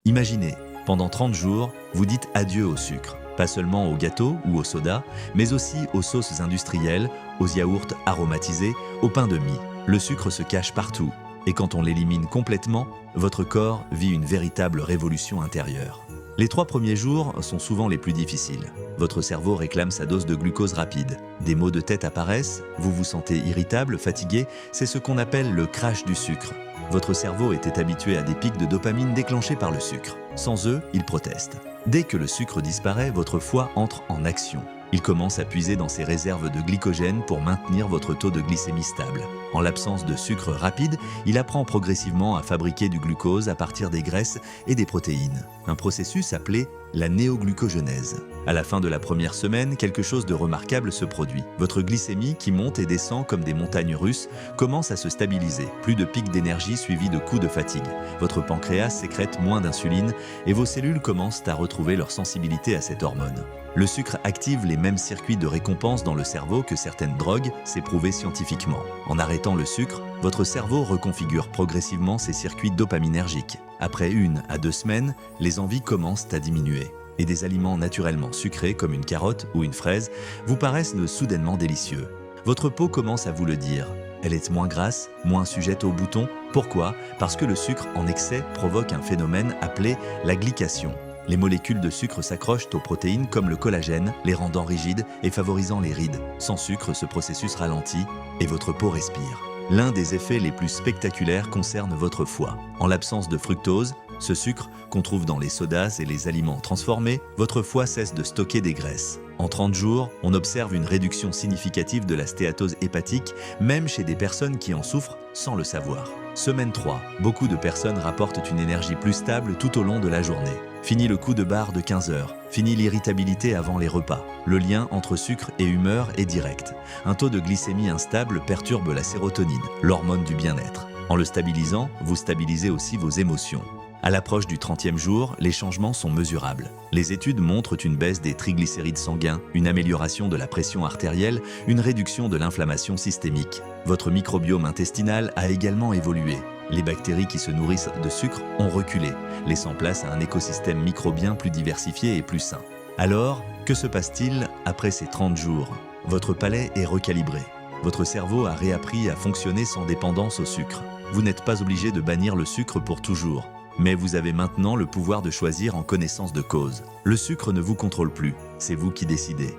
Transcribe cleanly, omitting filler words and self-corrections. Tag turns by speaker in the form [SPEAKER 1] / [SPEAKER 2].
[SPEAKER 1] Imaginez, pendant 30 jours, vous dites adieu au sucre. Pas seulement aux gâteaux ou au soda, mais aussi aux sauces industrielles, aux yaourts aromatisés, au pain de mie. Le sucre se cache partout. Et quand on l'élimine complètement, votre corps vit une véritable révolution intérieure. Les 3 premiers jours sont souvent les plus difficiles. Votre cerveau réclame sa dose de glucose rapide. Des maux de tête apparaissent, vous vous sentez irritable, fatigué, c'est ce qu'on appelle le crash du sucre. Votre cerveau était habitué à des pics de dopamine déclenchés par le sucre. Sans eux, il proteste. Dès que le sucre disparaît, votre foie entre en action. Il commence à puiser dans ses réserves de glycogène pour maintenir votre taux de glycémie stable. En l'absence de sucre rapide, il apprend progressivement à fabriquer du glucose à partir des graisses et des protéines. Un processus appelé la néoglucogenèse. À la fin de la première semaine, quelque chose de remarquable se produit. Votre glycémie, qui monte et descend comme des montagnes russes, commence à se stabiliser. Plus de pics d'énergie suivis de coups de fatigue. Votre pancréas sécrète moins d'insuline et vos cellules commencent à retrouver leur sensibilité à cette hormone. Le sucre active les mêmes circuits de récompense dans le cerveau que certaines drogues, c'est prouvé scientifiquement. En arrêtant le sucre, votre cerveau reconfigure progressivement ses circuits dopaminergiques. Après 1 à 2 semaines, les envies commencent à diminuer. Et des aliments naturellement sucrés comme une carotte ou une fraise vous paraissent soudainement délicieux. Votre peau commence à vous le dire. Elle est moins grasse, moins sujette aux boutons. Pourquoi? Parce que le sucre en excès provoque un phénomène appelé la glycation. Les molécules de sucre s'accrochent aux protéines comme le collagène, les rendant rigides et favorisant les rides. Sans sucre, ce processus ralentit et votre peau respire. L'un des effets les plus spectaculaires concerne votre foie. En l'absence de fructose, ce sucre qu'on trouve dans les sodas et les aliments transformés, votre foie cesse de stocker des graisses. En 30 jours, on observe une réduction significative de la stéatose hépatique, même chez des personnes qui en souffrent sans le savoir. Semaine 3, beaucoup de personnes rapportent une énergie plus stable tout au long de la journée. Fini le coup de barre de 15 heures, fini l'irritabilité avant les repas. Le lien entre sucre et humeur est direct. Un taux de glycémie instable perturbe la sérotonine, l'hormone du bien-être. En le stabilisant, vous stabilisez aussi vos émotions. À l'approche du 30e jour, les changements sont mesurables. Les études montrent une baisse des triglycérides sanguins, une amélioration de la pression artérielle, une réduction de l'inflammation systémique. Votre microbiome intestinal a également évolué. Les bactéries qui se nourrissent de sucre ont reculé, laissant place à un écosystème microbien plus diversifié et plus sain. Alors, que se passe-t-il après ces 30 jours? Votre palais est recalibré. Votre cerveau a réappris à fonctionner sans dépendance au sucre. Vous n'êtes pas obligé de bannir le sucre pour toujours. Mais vous avez maintenant le pouvoir de choisir en connaissance de cause. Le sucre ne vous contrôle plus, c'est vous qui décidez.